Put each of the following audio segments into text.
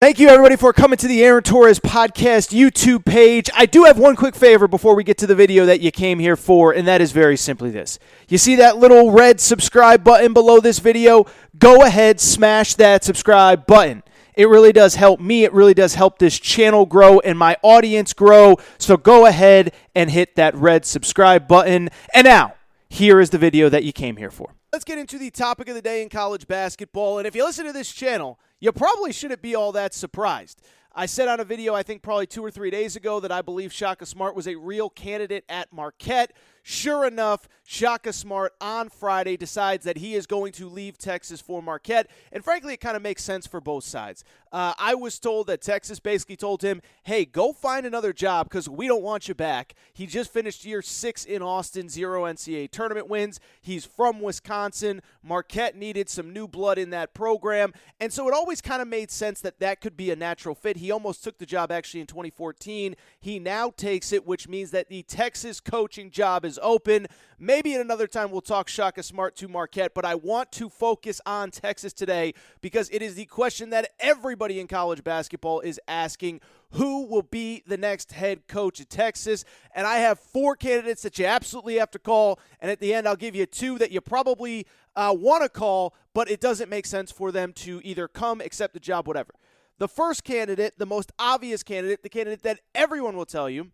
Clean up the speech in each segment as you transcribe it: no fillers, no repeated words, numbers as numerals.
Thank you, everybody, for coming to the Aaron Torres Podcast YouTube page. I do have one quick favor before we get to the video that you came here for, and that is very simply this. You see that little red subscribe button below this video? Go ahead, smash that subscribe button. It really does help me. It really does help this channel grow and my audience grow. So go ahead and hit that red subscribe button. And now, here is the video that you came here for. Let's get into the topic of the day in college basketball. And if you listen to this channel, you probably shouldn't be all that surprised. I said on a video, I think probably 2 or 3 days ago, that I believe Shaka Smart was a real candidate at Marquette. Sure enough, Shaka Smart on Friday decides that he is going to leave Texas for Marquette. And frankly, it kind of makes sense for both sides. I was told that Texas basically told him, hey, go find another job because we don't want you back. He just finished year 6 in Austin, 0 NCAA tournament wins. He's from Wisconsin. Marquette needed some new blood in that program. And so it always kind of made sense that that could be a natural fit. He almost took the job actually in 2014. He now takes it, which means that the Texas coaching job is open. Maybe at another time we'll talk Shaka Smart to Marquette, but I want to focus on Texas today because it is the question that everybody in college basketball is asking: who will be the next head coach at Texas? And I have 4 candidates that you absolutely have to call, and at the end I'll give you 2 that you probably want to call, but it doesn't make sense for them to either come, accept the job, whatever. The first candidate, the most obvious candidate, the candidate that everyone will tell you,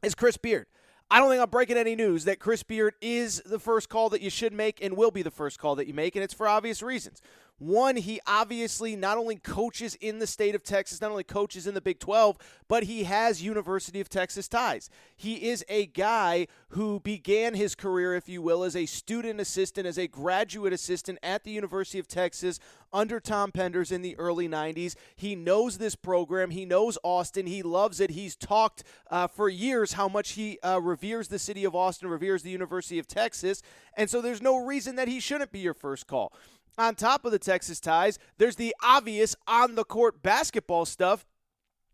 is Chris Beard. I don't think I'm breaking any news that Chris Beard is the first call that you should make and will be the first call that you make, and it's for obvious reasons. One, he obviously not only coaches in the state of Texas, not only coaches in the Big 12, but he has University of Texas ties. He is a guy who began his career, if you will, as a student assistant, as a graduate assistant at the University of Texas under Tom Penders in the early 90s. He knows this program. He knows Austin. He loves it. He's talked for years how much he reveres the city of Austin, reveres the University of Texas, and so there's no reason that he shouldn't be your first call. On top of the Texas ties, there's the obvious on-the-court basketball stuff.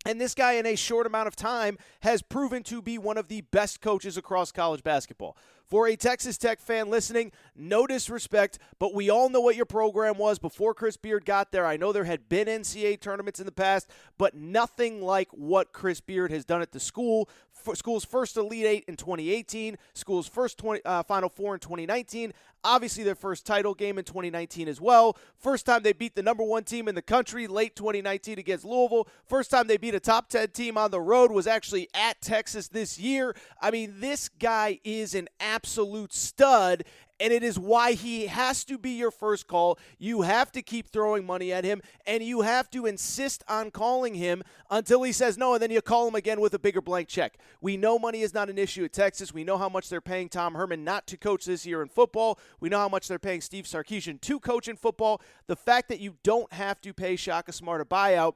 And this guy, in a short amount of time, has proven to be one of the best coaches across college basketball. For a Texas Tech fan listening, no disrespect, but we all know what your program was before Chris Beard got there. I know there had been NCAA tournaments in the past, but nothing like what Chris Beard has done at the school. School's first Elite Eight in 2018, school's first Final Four in 2019, obviously their first title game in 2019 as well. First time they beat the number 1 team in the country late 2019 against Louisville. First time they beat a top 10 team on the road was actually at Texas this year. I mean, this guy is an absolute stud, and it is why he has to be your first call. You have to keep throwing money at him, and you have to insist on calling him until he says no, and then you call him again with a bigger blank check. We know money is not an issue at Texas. We know how much they're paying Tom Herman not to coach this year in football. We know how much they're paying Steve Sarkisian to coach in football. The fact that you don't have to pay Shaka Smart a buyout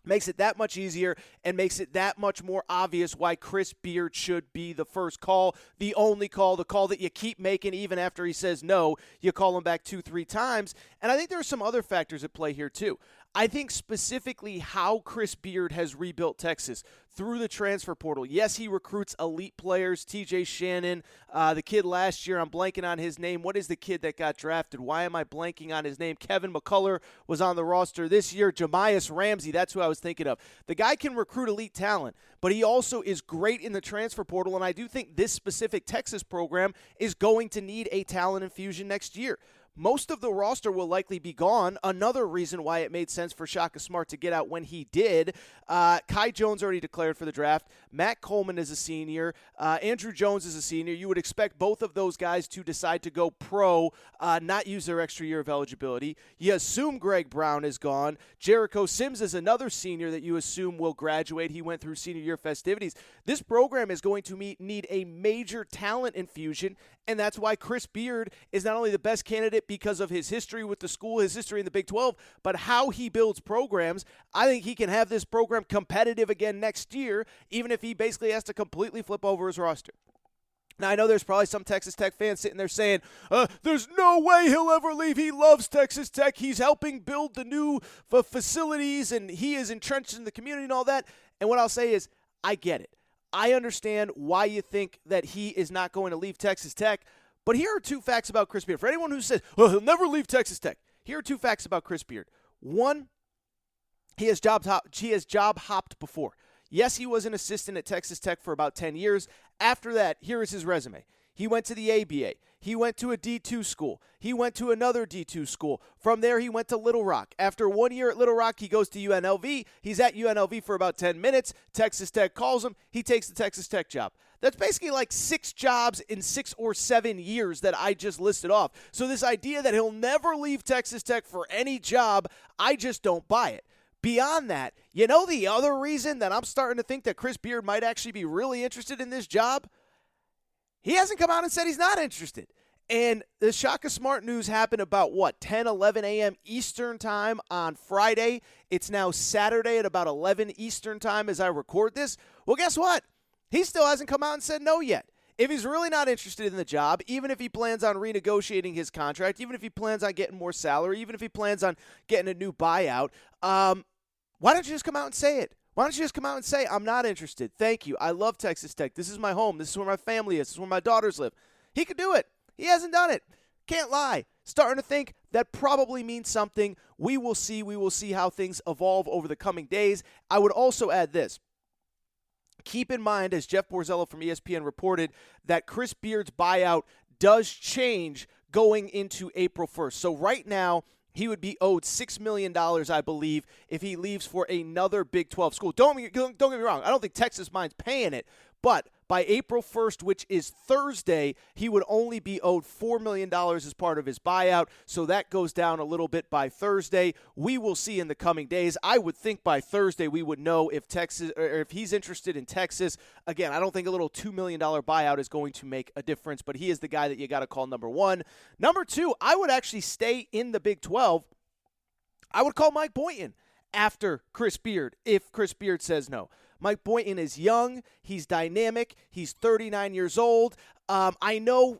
makes it that much easier and makes it that much more obvious why Chris Beard should be the first call, the only call, the call that you keep making even after he says no. You call him back 2-3 times. And I think there are some other factors at play here too. I think specifically how Chris Beard has rebuilt Texas through the transfer portal. Yes, he recruits elite players. TJ Shannon, the kid last year, I'm blanking on his name. What is the kid that got drafted? Why am I blanking on his name? Kevin McCullough was on the roster this year. Jamias Ramsey, that's who I was thinking of. The guy can recruit elite talent, but he also is great in the transfer portal, and I do think this specific Texas program is going to need a talent infusion next year. Most of the roster will likely be gone. Another reason why it made sense for Shaka Smart to get out when he did. Kai Jones already declared for the draft. Matt Coleman is a senior. Andrew Jones is a senior. You would expect both of those guys to decide to go pro, not use their extra year of eligibility. You assume Greg Brown is gone. Jericho Sims is another senior that you assume will graduate. He went through senior year festivities. This program is going to need a major talent infusion, and that's why Chris Beard is not only the best candidate because of his history with the school, his history in the Big 12, but how he builds programs. I think he can have this program competitive again next year, even if he basically has to completely flip over his roster. Now, I know there's probably some Texas Tech fans sitting there saying, there's no way he'll ever leave. He loves Texas Tech. He's helping build the new facilities, and he is entrenched in the community and all that. And what I'll say is, I get it. I understand why you think that he is not going to leave Texas Tech. But here are 2 facts about Chris Beard. For anyone who says, well, he'll never leave Texas Tech, here are 2 facts about Chris Beard. One, He has job hopped before. Yes, he was an assistant at Texas Tech for about 10 years. After that, here is his resume. He went to the ABA. He went to a D2 school. He went to another D2 school. From there, he went to Little Rock. After 1 year at Little Rock, he goes to UNLV. He's at UNLV for about 10 minutes. Texas Tech calls him. He takes the Texas Tech job. That's basically like 6 jobs in 6 or 7 years that I just listed off. So this idea that he'll never leave Texas Tech for any job, I just don't buy it. Beyond that, you know the other reason that I'm starting to think that Chris Beard might actually be really interested in this job? He hasn't come out and said he's not interested. And the Shaka Smart news happened about, 10, 11 a.m. Eastern time on Friday. It's now Saturday at about 11 Eastern time as I record this. Well, guess what? He still hasn't come out and said no yet. If he's really not interested in the job, even if he plans on renegotiating his contract, even if he plans on getting more salary, even if he plans on getting a new buyout, why don't you just come out and say it? Why don't you just come out and say, I'm not interested. Thank you. I love Texas Tech. This is my home. This is where my family is. This is where my daughters live. He could do it. He hasn't done it. Can't lie. Starting to think that probably means something. We will see. We will see how things evolve over the coming days. I would also add this. Keep in mind, as Jeff Borzello from ESPN reported, that Chris Beard's buyout does change going into April 1st. So right now, he would be owed $6 million, I believe, if he leaves for another Big 12 school. Don't get me wrong. I don't think Texas minds paying it. But by April 1st, which is Thursday, he would only be owed $4 million as part of his buyout. So that goes down a little bit by Thursday. We will see in the coming days. I would think by Thursday we would know if Texas, or if he's interested in Texas. Again, I don't think a little $2 million buyout is going to make a difference, but he is the guy that you got to call number one. Number two, I would actually stay in the Big 12. I would call Mike Boynton after Chris Beard if Chris Beard says no. Mike Boynton is young. He's dynamic. He's 39 years old. I know,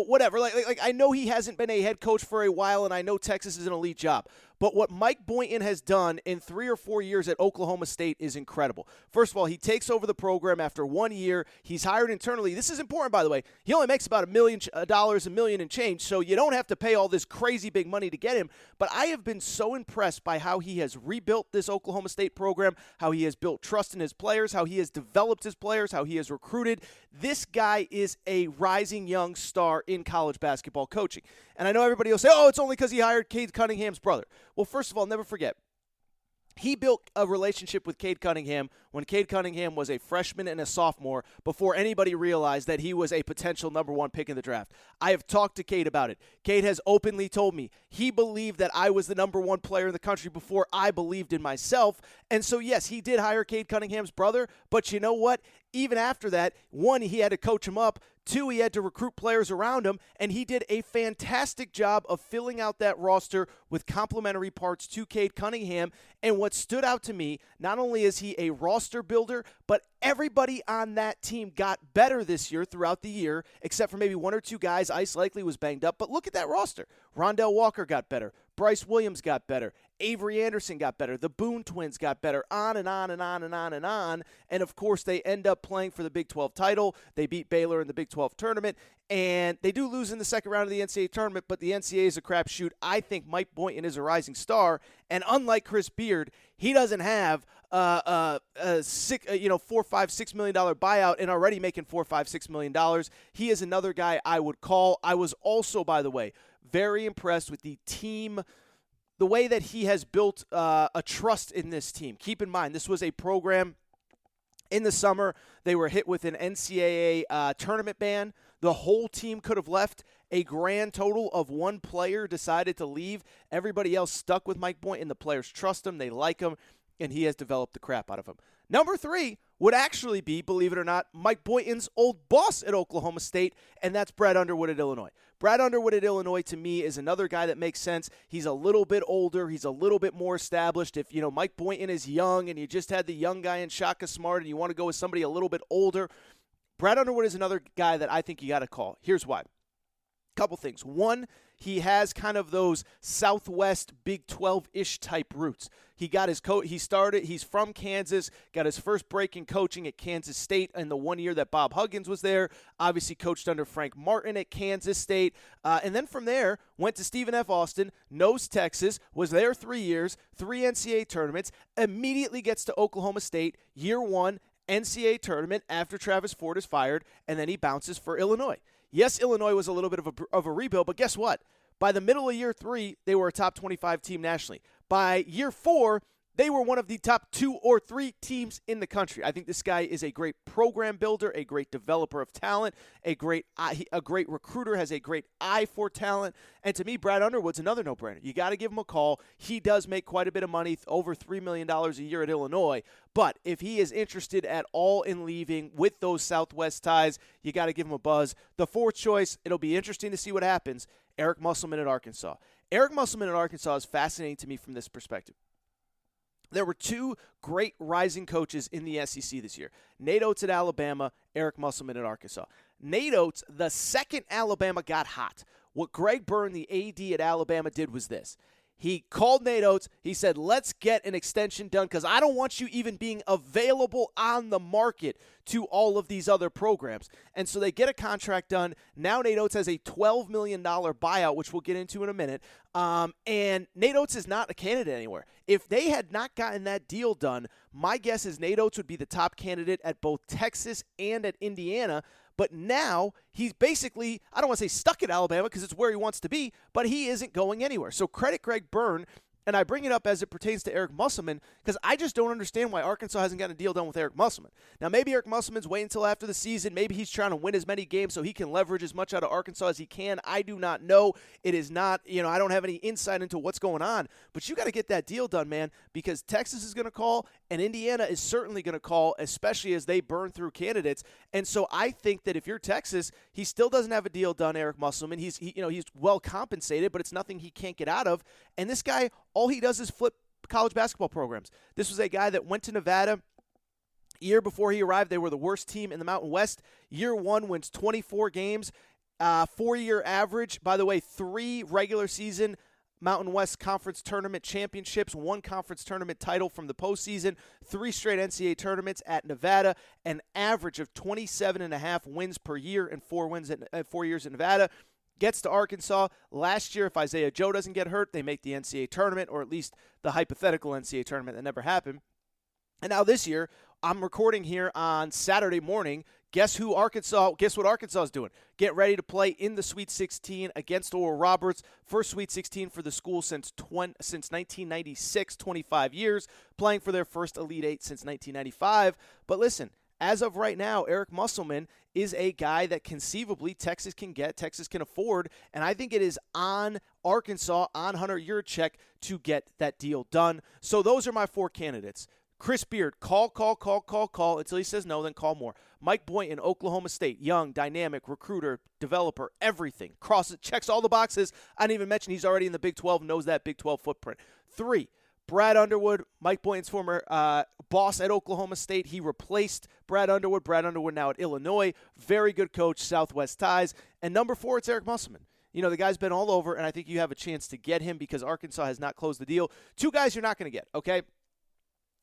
whatever. Like I know he hasn't been a head coach for a while, and I know Texas is an elite job. But what Mike Boynton has done in 3 or 4 years at Oklahoma State is incredible. First of all, he takes over the program after 1 year. He's hired internally. This is important, by the way. He only makes about $1 million, $1 million and change, so you don't have to pay all this crazy big money to get him. But I have been so impressed by how he has rebuilt this Oklahoma State program, how he has built trust in his players, how he has developed his players, how he has recruited. This guy is a rising young star in college basketball coaching. And I know everybody will say, oh, it's only because he hired Cade Cunningham's brother. Well, first of all, never forget, he built a relationship with Cade Cunningham when Cade Cunningham was a freshman and a sophomore before anybody realized that he was a potential number one pick in the draft. I have talked to Cade about it. Cade has openly told me he believed that I was the number one player in the country before I believed in myself. And so, yes, he did hire Cade Cunningham's brother, but you know what? Even after that, one, he had to coach him up. Two, he had to recruit players around him, and he did a fantastic job of filling out that roster with complementary parts to Cade Cunningham. And what stood out to me, not only is he a roster builder, but everybody on that team got better this year throughout the year, except for maybe 1 or 2 guys. Ice Likely was banged up, but look at that roster. Rondell Walker got better. Bryce Williams got better. Avery Anderson got better. The Boone twins got better. On and on and on and on and on. And, of course, they end up playing for the Big 12 title. They beat Baylor in the Big 12 tournament. And they do lose in the second round of the NCAA tournament, but the NCAA is a crapshoot. I think Mike Boynton is a rising star. And unlike Chris Beard, he doesn't have a $4, $5, $6 million buyout and already making $4, $5, $6 million. He is another guy I would call. I was also, by the way, very impressed with the team, the way that he has built a trust in this team. Keep in mind, this was a program in the summer. They were hit with an NCAA tournament ban. The whole team could have left. A grand total of 1 player decided to leave. Everybody else stuck with Mike Boynton. The players trust him. They like him. And he has developed the crap out of him. Number 3 would actually be, believe it or not, Mike Boynton's old boss at Oklahoma State, and that's Brad Underwood at Illinois. Brad Underwood at Illinois, to me, is another guy that makes sense. He's a little bit older. He's a little bit more established. If, Mike Boynton is young and you just had the young guy in Shaka Smart and you want to go with somebody a little bit older, Brad Underwood is another guy that I think you got to call. Here's why. Couple things. One, he has kind of those Southwest Big 12-ish type roots. He got his he's from Kansas, got his first break in coaching at Kansas State in the 1 year that Bob Huggins was there. Obviously coached under Frank Martin at Kansas State. And then from there, went to Stephen F. Austin, knows Texas, was there 3 years, 3 NCAA tournaments, immediately gets to Oklahoma State, year 1, NCAA tournament after Travis Ford is fired, and then he bounces for Illinois. Yes, Illinois was a little bit of a rebuild, but guess what? By the middle of year 3, they were a top 25 team nationally. By year 4, they were one of the top 2 or 3 teams in the country. I think this guy is a great program builder, a great developer of talent, a great recruiter, has a great eye for talent. And to me, Brad Underwood's another no-brainer. You got to give him a call. He does make quite a bit of money, over $3 million a year at Illinois. But if he is interested at all in leaving with those Southwest ties, you got to give him a buzz. The fourth choice, it'll be interesting to see what happens, Eric Musselman at Arkansas. Eric Musselman at Arkansas is fascinating to me from this perspective. There were 2 great rising coaches in the SEC this year. Nate Oates at Alabama, Eric Musselman at Arkansas. Nate Oates, the second Alabama got hot, what Greg Byrne, the AD at Alabama, did was this. He called Nate Oates. He said, let's get an extension done because I don't want you even being available on the market to all of these other programs. And so they get a contract done. Now Nate Oates has a $12 million buyout, which we'll get into in a minute. And Nate Oates is not a candidate anywhere. If they had not gotten that deal done, my guess is Nate Oates would be the top candidate at both Texas and at Indiana. But now he's basically, I don't want to say stuck at Alabama because it's where he wants to be, but he isn't going anywhere. So credit Greg Byrne. And I bring it up as it pertains to Eric Musselman because I just don't understand why Arkansas hasn't gotten a deal done with Eric Musselman. Now, maybe Eric Musselman's waiting until after the season. Maybe he's trying to win as many games so he can leverage as much out of Arkansas as he can. I do not know. It is not, I don't have any insight into what's going on. But you got to get that deal done, man, because Texas is going to call and Indiana is certainly going to call, especially as they burn through candidates. And so I think that if you're Texas, he still doesn't have a deal done, Eric Musselman. He's well compensated, but it's nothing he can't get out of. And this guy, all he does is flip college basketball programs. This was a guy that went to Nevada. Year before he arrived, they were the worst team in the Mountain West. Year 1 wins 24 games, 4-year average. By the way, 3 regular season Mountain West Conference Tournament championships, 1 conference tournament title from the postseason, 3 straight NCAA tournaments at Nevada, an average of 27.5 wins per year and 4 wins at 4 years at Nevada. Gets to Arkansas. Last year, if Isaiah Joe doesn't get hurt, they make the NCAA tournament, or at least the hypothetical NCAA tournament that never happened. And now this year, I'm recording here on Saturday morning. Guess what Arkansas is doing? Get ready to play in the Sweet 16 against Oral Roberts. First Sweet 16 for the school since 1996, 25 years. Playing for their first Elite Eight since 1995. But listen, as of right now, Eric Musselman is a guy that conceivably Texas can get, Texas can afford, and I think it is on Arkansas, on Hunter Yurachek to get that deal done. So those are my 4 candidates. Chris Beard, call until he says no, then call more. Mike Boynton, Oklahoma State, young, dynamic, recruiter, developer, everything. Checks all the boxes. I didn't even mention he's already in the Big 12, knows that Big 12 footprint. 3, Brad Underwood, Mike Boynton's former boss at Oklahoma State. He replaced Brad Underwood. Brad Underwood now at Illinois. Very good coach, Southwest ties. And number 4, it's Eric Musselman. The guy's been all over, and I think you have a chance to get him because Arkansas has not closed the deal. 2 guys you're not going to get, okay?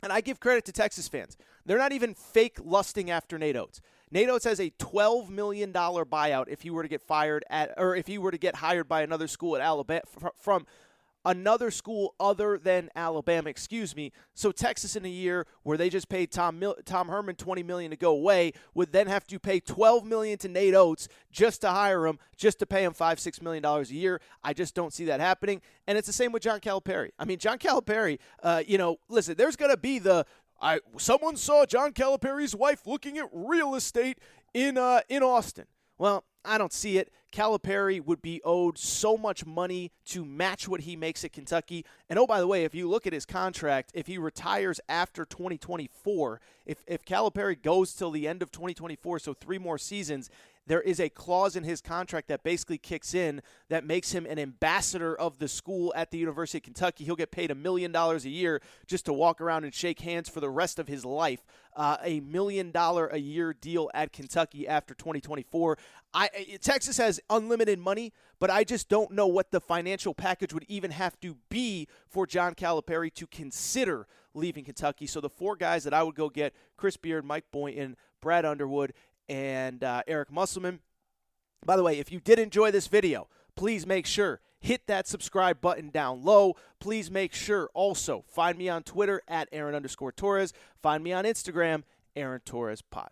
And I give credit to Texas fans. They're not even fake lusting after Nate Oates. Nate Oates has a $12 million buyout if he were to get if he were to get hired by another school at Alabama from another school other than Alabama, So Texas in a year where they just paid Tom Herman $20 million to go away would then have to pay $12 million to Nate Oates just to hire him, just to pay him $5-6 million a year. I just don't see that happening. And it's the same with John Calipari. I mean, John Calipari, listen, there's going to be someone saw John Calipari's wife looking at real estate in Austin. Well, I don't see it. Calipari would be owed so much money to match what he makes at Kentucky. And oh, by the way, if you look at his contract, if he retires after 2024, if Calipari goes till the end of 2024, so 3 more seasons, there is a clause in his contract that basically kicks in that makes him an ambassador of the school at the University of Kentucky. He'll get paid $1 million a year just to walk around and shake hands for the rest of his life. A $1 million a year deal at Kentucky after 2024. Texas has unlimited money, but I just don't know what the financial package would even have to be for John Calipari to consider leaving Kentucky. So the four guys that I would go get: Chris Beard, Mike Boynton, Brad Underwood, and Eric Musselman. By the way, if you did enjoy this video, please make sure hit that subscribe button down low. Please make sure also find me on Twitter at Aaron_Torres. Find me on Instagram, Aaron Torres Pod.